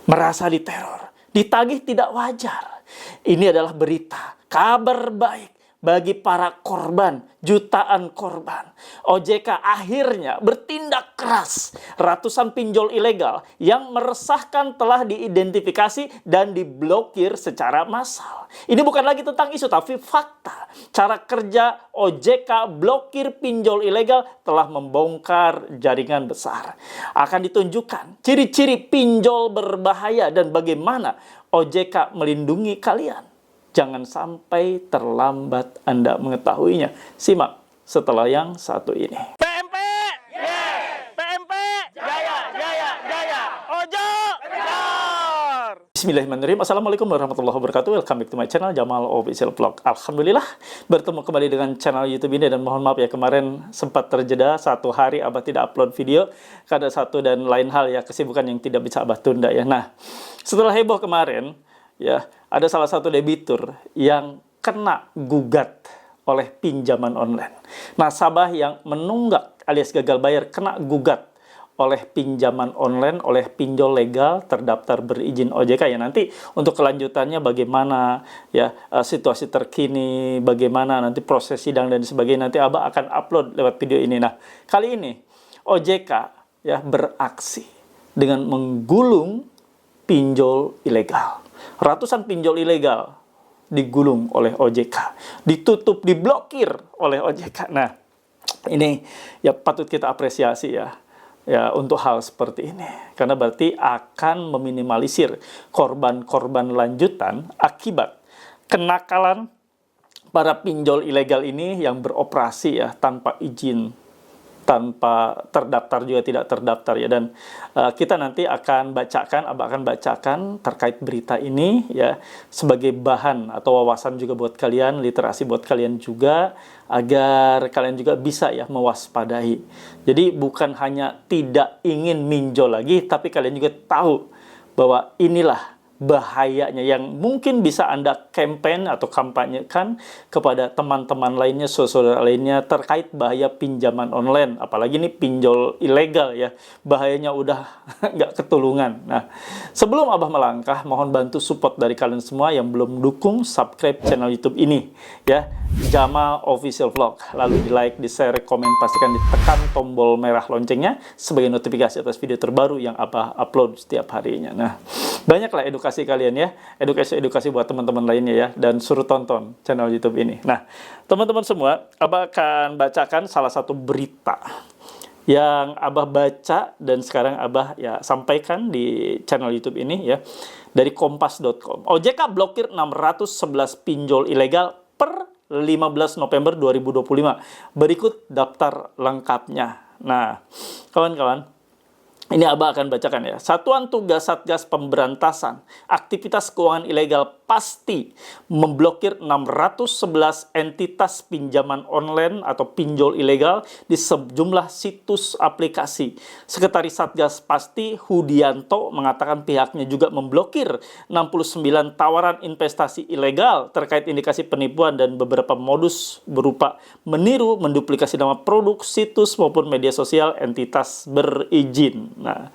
merasa diteror, ditagih tidak wajar. Ini adalah berita, kabar baik bagi para korban, jutaan korban. OJK akhirnya bertindak keras. Ratusan pinjol ilegal yang meresahkan telah diidentifikasi dan diblokir secara massal. Ini bukan lagi tentang isu, tapi fakta. Cara kerja OJK blokir pinjol ilegal telah membongkar jaringan besar. Akan ditunjukkan ciri-ciri pinjol berbahaya dan bagaimana OJK melindungi kalian. Jangan sampai terlambat Anda mengetahuinya. Simak setelah yang satu ini. PMP! Yes! PMP! Jaya, jaya, jaya! Ojo! Benar! Bismillahirrahmanirrahim. Assalamualaikum warahmatullahi wabarakatuh. Welcome back to my channel, Jamal Official Vlog. Alhamdulillah, bertemu kembali dengan channel YouTube ini. Dan mohon maaf ya, kemarin sempat terjeda satu hari Abah tidak upload video. Karena satu dan lain hal ya, kesibukan yang tidak bisa Abah tunda ya. Nah, setelah heboh kemarin, ya, ada salah satu debitur yang kena gugat oleh pinjaman online. Nasabah yang menunggak alias gagal bayar kena gugat oleh pinjaman online, oleh pinjol legal terdaftar berizin OJK ya. Nanti untuk kelanjutannya bagaimana ya, situasi terkini, bagaimana nanti proses sidang dan sebagainya, nanti Abah akan upload lewat video ini. Nah, kali ini OJK ya beraksi dengan menggulung pinjol ilegal. Ratusan pinjol ilegal digulung oleh OJK, ditutup, diblokir oleh OJK. Nah, ini ya patut kita apresiasi ya untuk hal seperti ini. Karena berarti akan meminimalisir korban-korban lanjutan akibat kenakalan para pinjol ilegal ini yang beroperasi ya tanpa izin, tanpa terdaftar juga tidak terdaftar ya. Dan kita nanti akan bacakan, Abah akan bacakan terkait berita ini ya, sebagai bahan atau wawasan juga buat kalian, literasi buat kalian juga, agar kalian juga bisa ya mewaspadai. Jadi bukan hanya tidak ingin minjol lagi, tapi kalian juga tahu bahwa inilah bahayanya yang mungkin bisa Anda campaign atau kampanyekan kepada teman-teman lainnya, saudara lainnya terkait bahaya pinjaman online. Apalagi ini pinjol ilegal ya, bahayanya udah nggak ketulungan. Nah, sebelum Abah melangkah, mohon bantu support dari kalian semua yang belum dukung, subscribe channel YouTube ini ya, Jamal Official Vlog. Lalu di like, di share, komen, pastikan ditekan tombol merah loncengnya sebagai notifikasi atas video terbaru yang Abah upload setiap harinya. Nah, banyaklah edukasi kalian ya, edukasi buat teman-teman lainnya ya, dan suruh tonton channel YouTube ini. Nah, teman-teman semua, Abah akan bacakan salah satu berita yang Abah baca dan sekarang Abah ya sampaikan di channel YouTube ini ya, dari kompas.com. OJK blokir 611 pinjol ilegal per 15 November 2025. Berikut daftar lengkapnya. Nah, kawan-kawan, ini Abah akan bacakan ya. Satuan Tugas Satgas Pemberantasan Aktivitas Keuangan Ilegal pasti memblokir 611 entitas pinjaman online atau pinjol ilegal di sejumlah situs aplikasi. Sekretaris Satgas Pasti Hudianto mengatakan pihaknya juga memblokir 69 tawaran investasi ilegal terkait indikasi penipuan dan beberapa modus berupa meniru, menduplikasi nama produk, situs maupun media sosial entitas berizin. Nah,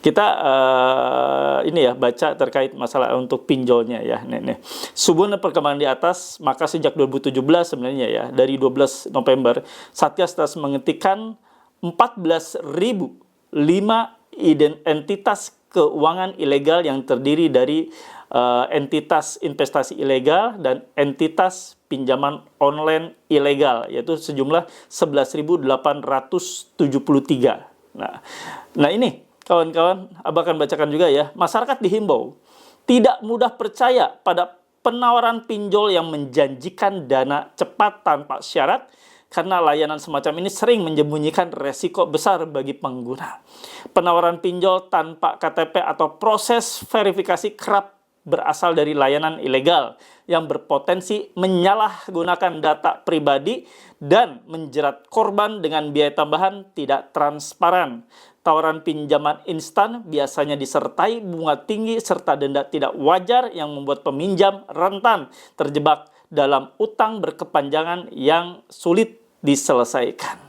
kita ini ya baca terkait masalah untuk pinjolnya ya. Nih. Sehubungan perkembangan di atas, maka sejak 2017 sebenarnya ya, dari 12 November, Satgas telah menghentikan 14.005 entitas keuangan ilegal yang terdiri dari entitas investasi ilegal dan entitas pinjaman online ilegal, yaitu sejumlah 11.873. Nah ini kawan-kawan, Abah akan bacakan juga ya. Masyarakat dihimbau tidak mudah percaya pada penawaran pinjol yang menjanjikan dana cepat tanpa syarat, karena layanan semacam ini sering menyembunyikan resiko besar bagi pengguna. Penawaran pinjol tanpa KTP atau proses verifikasi kerap berasal dari layanan ilegal yang berpotensi menyalahgunakan data pribadi dan menjerat korban dengan biaya tambahan tidak transparan. Tawaran pinjaman instan biasanya disertai bunga tinggi serta denda tidak wajar yang membuat peminjam rentan terjebak dalam utang berkepanjangan yang sulit diselesaikan.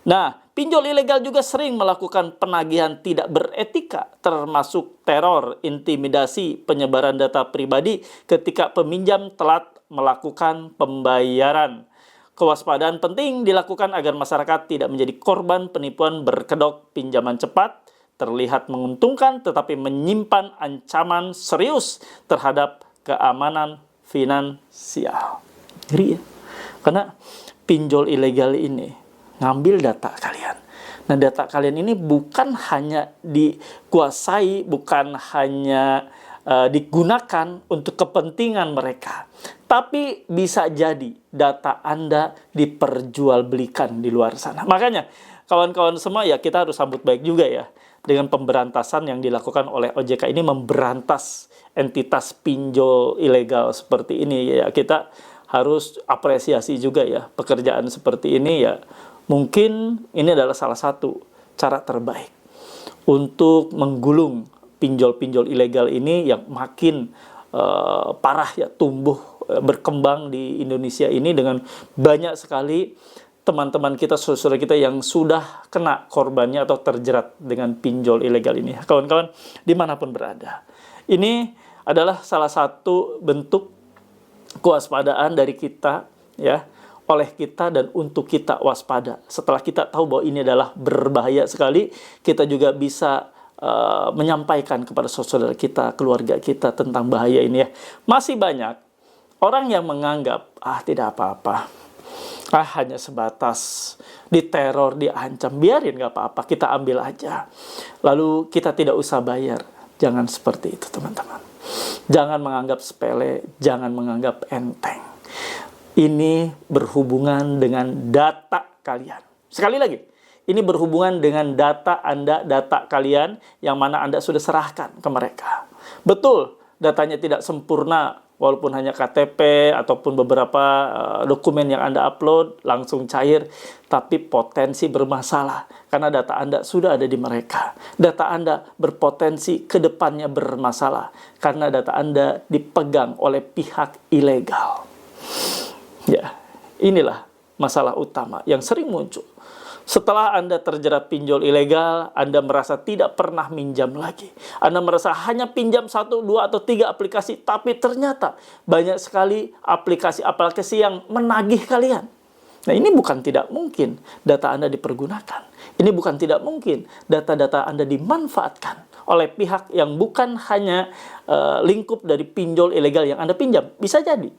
Nah, pinjol ilegal juga sering melakukan penagihan tidak beretika, termasuk teror, intimidasi, penyebaran data pribadi ketika peminjam telat melakukan pembayaran. Kewaspadaan penting dilakukan agar masyarakat tidak menjadi korban penipuan berkedok pinjaman cepat, terlihat menguntungkan tetapi menyimpan ancaman serius terhadap keamanan finansial. Ngeri ya? Karena pinjol ilegal ini ngambil data kalian. Nah, data kalian ini bukan hanya dikuasai, bukan hanya digunakan untuk kepentingan mereka, tapi bisa jadi data Anda diperjualbelikan di luar sana. Makanya, kawan-kawan semua ya, kita harus sambut baik juga ya dengan pemberantasan yang dilakukan oleh OJK ini, memberantas entitas pinjol ilegal seperti ini ya. Kita harus apresiasi juga ya pekerjaan seperti ini ya. Mungkin ini adalah salah satu cara terbaik untuk menggulung pinjol-pinjol ilegal ini yang makin parah ya, tumbuh berkembang di Indonesia ini dengan banyak sekali teman-teman kita, saudara kita yang sudah kena korbannya atau terjerat dengan pinjol ilegal ini. Kawan-kawan, dimanapun berada, ini adalah salah satu bentuk kewaspadaan dari kita ya, oleh kita dan untuk kita waspada. Setelah kita tahu bahwa ini adalah berbahaya sekali, kita juga bisa menyampaikan kepada saudara kita, keluarga kita tentang bahaya ini ya. Masih banyak orang yang menganggap tidak apa-apa, hanya sebatas diteror, diancam, biarin gak apa-apa, kita ambil aja, lalu kita tidak usah bayar. Jangan seperti itu teman-teman. Jangan menganggap sepele, jangan menganggap enteng. Ini berhubungan dengan data kalian. Sekali lagi, ini berhubungan dengan data Anda, data kalian yang mana Anda sudah serahkan ke mereka. Betul, datanya tidak sempurna, walaupun hanya KTP ataupun beberapa dokumen yang Anda upload langsung cair, tapi potensi bermasalah karena data Anda sudah ada di mereka. Data Anda berpotensi ke depannya bermasalah karena data Anda dipegang oleh pihak ilegal. Ya, inilah masalah utama yang sering muncul. Setelah Anda terjerat pinjol ilegal, Anda merasa tidak pernah minjam lagi. Anda merasa hanya pinjam 1, 2, atau 3 aplikasi, tapi ternyata banyak sekali aplikasi-aplikasi yang menagih kalian. Nah, ini bukan tidak mungkin data Anda dipergunakan. Ini bukan tidak mungkin data-data Anda dimanfaatkan oleh pihak yang bukan hanya lingkup dari pinjol ilegal yang Anda pinjam. Bisa jadi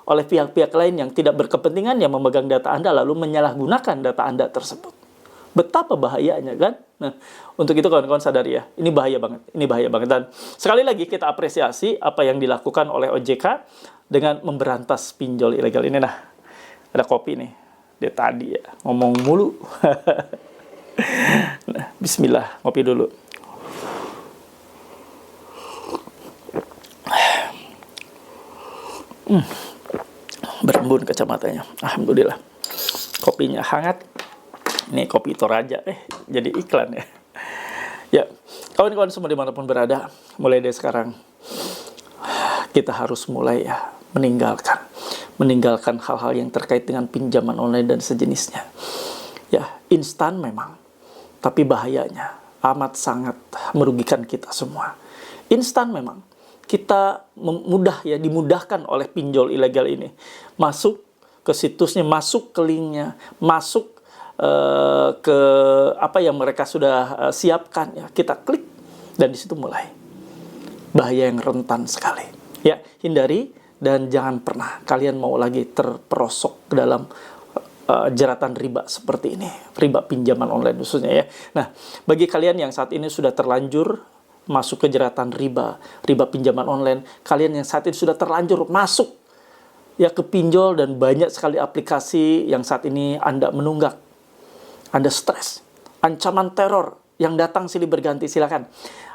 oleh pihak-pihak lain yang tidak berkepentingan yang memegang data Anda lalu menyalahgunakan data Anda tersebut. Betapa bahayanya kan? Nah, untuk itu kawan-kawan sadari ya, ini bahaya banget. Ini bahaya banget. Dan sekali lagi kita apresiasi apa yang dilakukan oleh OJK dengan memberantas pinjol ilegal ini. Nah, ada kopi nih. Dia tadi ya, ngomong mulu. Nah, bismillah, ngopi dulu. Berembun kacamatanya. Alhamdulillah. Kopinya hangat. Ini kopi Toraja. Jadi iklan ya. Ya, kawan-kawan semua dimanapun berada, mulai dari sekarang kita harus mulai ya meninggalkan hal-hal yang terkait dengan pinjaman online dan sejenisnya. Ya, instan memang, tapi bahayanya amat sangat merugikan kita semua. Instan memang, kita dimudahkan oleh pinjol ilegal ini. Masuk ke situsnya, masuk ke linknya, masuk ke apa yang mereka sudah siapkan ya, kita klik dan di situ mulai bahaya yang rentan sekali ya. Hindari dan jangan pernah kalian mau lagi terperosok ke dalam jeratan riba seperti ini, riba pinjaman online khususnya ya. Nah, bagi kalian yang saat ini sudah terlanjur masuk ke jeratan riba pinjaman online, kalian yang saat ini sudah terlanjur masuk ya ke pinjol dan banyak sekali aplikasi yang saat ini Anda menunggak, Anda stres, ancaman teror yang datang silih berganti, silakan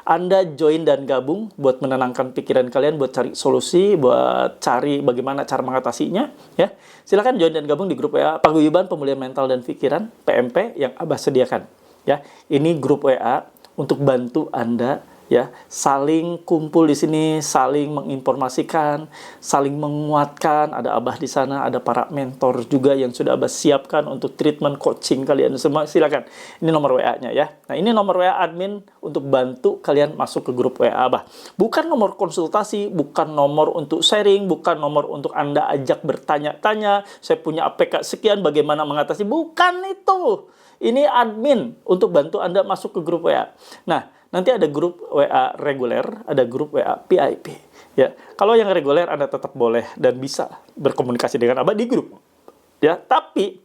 Anda join dan gabung buat menenangkan pikiran kalian, buat cari solusi, buat cari bagaimana cara mengatasinya ya. Silakan join dan gabung di grup WA Paguyuban Pemulihan Mental dan Pikiran PMP yang Abah sediakan ya. Ini grup WA untuk bantu Anda ya, saling kumpul di sini, saling menginformasikan, saling menguatkan. Ada Abah di sana, ada para mentor juga yang sudah Abah siapkan untuk treatment coaching kalian semua. Silakan, ini nomor WA-nya ya. Nah, ini nomor WA admin untuk bantu kalian masuk ke grup WA Abah. Bukan nomor konsultasi, bukan nomor untuk sharing, bukan nomor untuk Anda ajak bertanya-tanya, saya punya APK sekian, bagaimana mengatasi, bukan itu. Ini admin untuk bantu Anda masuk ke grup WA. Nah, nanti ada grup WA reguler, ada grup WA VIP. Ya, kalau yang reguler Anda tetap boleh dan bisa berkomunikasi dengan Abah di grup. Ya, tapi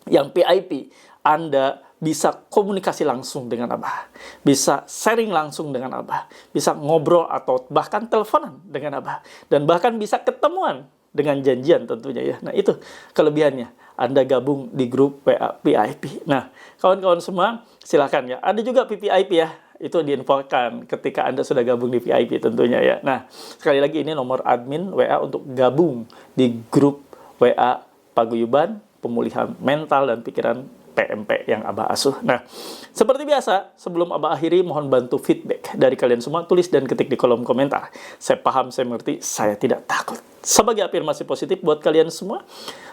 yang VIP Anda bisa komunikasi langsung dengan Abah, bisa sharing langsung dengan Abah, bisa ngobrol atau bahkan teleponan dengan Abah, dan bahkan bisa ketemuan dengan janjian tentunya ya. Nah, itu kelebihannya Anda gabung di grup WA VIP. Nah, kawan-kawan semua silakan ya. Ada juga VVIP ya. Itu diinfokan ketika Anda sudah gabung di VIP tentunya ya. Nah, sekali lagi ini nomor admin WA untuk gabung di grup WA Paguyuban Pemulihan Mental dan Pikiran PMP yang Abah asuh. Nah, seperti biasa, sebelum Abah akhiri, mohon bantu feedback dari kalian semua. Tulis dan ketik di kolom komentar. Saya paham, saya mengerti, saya tidak takut. Sebagai afirmasi positif buat kalian semua,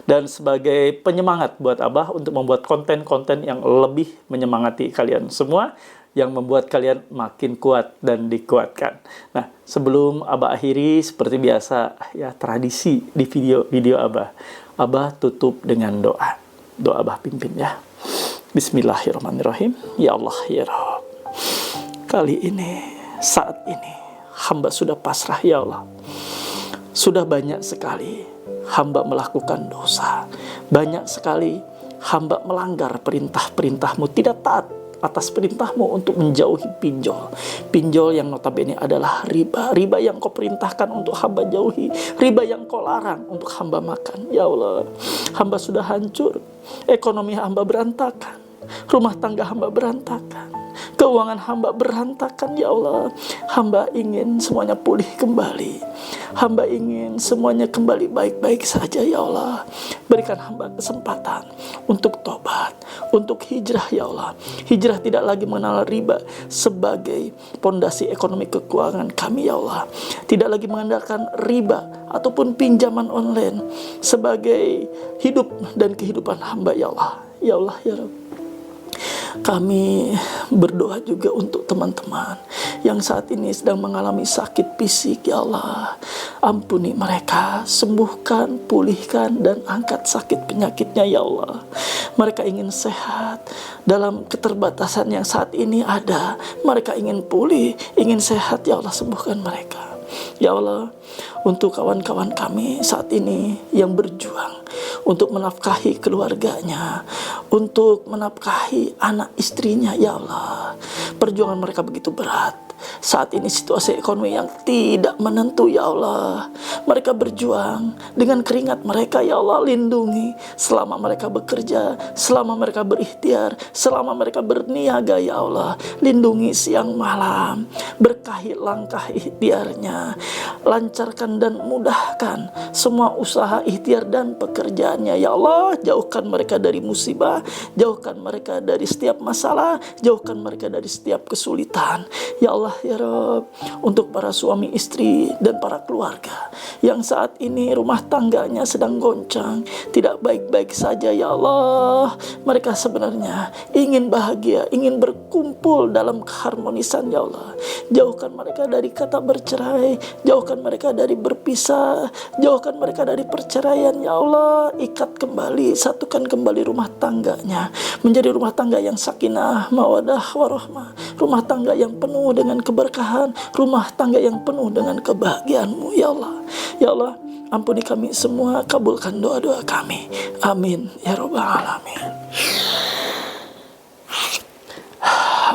dan sebagai penyemangat buat Abah untuk membuat konten-konten yang lebih menyemangati kalian semua, yang membuat kalian makin kuat dan dikuatkan. Nah, sebelum Abah akhiri, seperti biasa, ya tradisi di video-video Abah tutup dengan doa. Doa Abah pimpin ya. Bismillahirrahmanirrahim. Ya Allah, ya Rabb. Kali ini, saat ini, hamba sudah pasrah ya Allah. Sudah banyak sekali hamba melakukan dosa. Banyak sekali hamba melanggar perintah-perintah-Mu, tidak taat atas perintah-Mu untuk menjauhi pinjol. Pinjol yang notabene adalah riba. Riba yang Kau perintahkan untuk hamba jauhi. Riba yang Kau larang untuk hamba makan. Ya Allah, hamba sudah hancur. Ekonomi hamba berantakan. Rumah tangga hamba berantakan. Keuangan hamba berantakan ya Allah. Hamba ingin semuanya pulih kembali. Hamba ingin semuanya kembali baik-baik saja ya Allah. Berikan hamba kesempatan untuk tobat, untuk hijrah ya Allah. Hijrah tidak lagi mengenal riba sebagai pondasi ekonomi keuangan kami ya Allah. Tidak lagi mengandalkan riba ataupun pinjaman online sebagai hidup dan kehidupan hamba ya Allah. Ya Allah ya Rabb. Kami berdoa juga untuk teman-teman yang saat ini sedang mengalami sakit fisik ya Allah. Ampuni mereka, sembuhkan, pulihkan, dan angkat sakit penyakitnya ya Allah. Mereka ingin sehat dalam keterbatasan yang saat ini ada. Mereka ingin pulih, ingin sehat ya Allah, sembuhkan mereka. Ya Allah, untuk kawan-kawan kami saat ini yang berjuang untuk menafkahi keluarganya, untuk menafkahi anak istrinya, ya Allah. Perjuangan mereka begitu berat. Saat ini situasi ekonomi yang tidak menentu, ya Allah. Mereka berjuang dengan keringat mereka, ya Allah. Lindungi selama mereka bekerja, selama mereka berikhtiar, selama mereka berniaga, ya Allah. Lindungi siang malam, berkahi langkah ikhtiarnya, lancarkan dan mudahkan semua usaha ikhtiar dan pekerjaannya, ya Allah. Jauhkan mereka dari musibah, jauhkan mereka dari setiap masalah, jauhkan mereka dari setiap kesulitan, ya Allah ya Rabb. Untuk para suami istri dan para keluarga yang saat ini rumah tangganya sedang goncang, tidak baik-baik saja, ya Allah. Mereka sebenarnya ingin bahagia, ingin berkumpul dalam keharmonisan, ya Allah. Jauhkan mereka dari kata bercerai, jauhkan mereka dari berpisah, jauhkan mereka dari perceraian, ya Allah. Ikat kembali, satukan kembali rumah tangganya menjadi rumah tangga yang sakinah, mawadah, warahmah, rumah tangga yang penuh dengan keberkahan, rumah tangga yang penuh dengan kebahagiaan-Mu, ya Allah. Ya Allah, ampuni kami semua, kabulkan doa-doa kami. Amin ya Rabbal Alamin.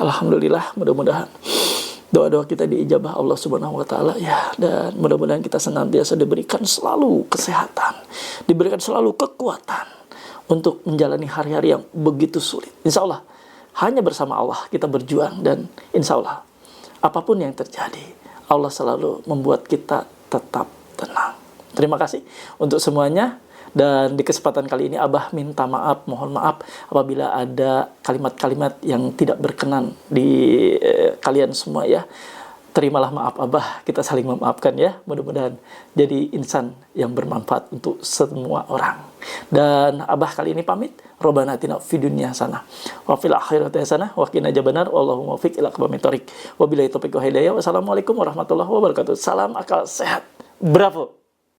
Alhamdulillah, mudah-mudahan doa-doa kita diijabah Allah Subhanahu wa taala ya, dan mudah-mudahan kita senantiasa diberikan selalu kesehatan, diberikan selalu kekuatan untuk menjalani hari-hari yang begitu sulit. Insya Allah hanya bersama Allah kita berjuang, dan insya Allah apapun yang terjadi, Allah selalu membuat kita tetap tenang. Terima kasih untuk semuanya. Dan di kesempatan kali ini Abah minta maaf, mohon maaf apabila ada kalimat-kalimat yang tidak berkenan di kalian semua ya. terimalah maaf Abah, kita saling memaafkan ya. Mudah-mudahan jadi insan yang bermanfaat untuk semua orang. Dan Abah kali ini pamit. Robbana atina fid dunya hasanah wa fil akhirati hasanah wa qina adzabannar. Allahumma waffiq ila aqwamit thoriq. Wabillahi taufiq wa hidayah. Wassalamualaikum warahmatullahi wabarakatuh. Salam akal sehat. Bravo.